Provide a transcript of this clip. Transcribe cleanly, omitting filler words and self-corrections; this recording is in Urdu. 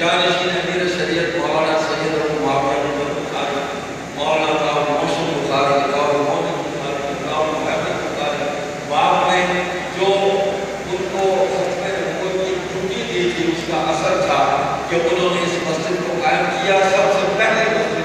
جانشین امیر شریعت مولانا سید ابو معاویہ بخاری، مولانا قاضی محسن بخاری، قاضی محمد بخاری، قاضی محمد بخاری، باپ نے جو ان کو ختم نبوت کی چھٹی دی تھی، اس کا اثر تھا کہ انہوں نے اس مسجد کو قائم کیا۔ سب سے پہلے مسجد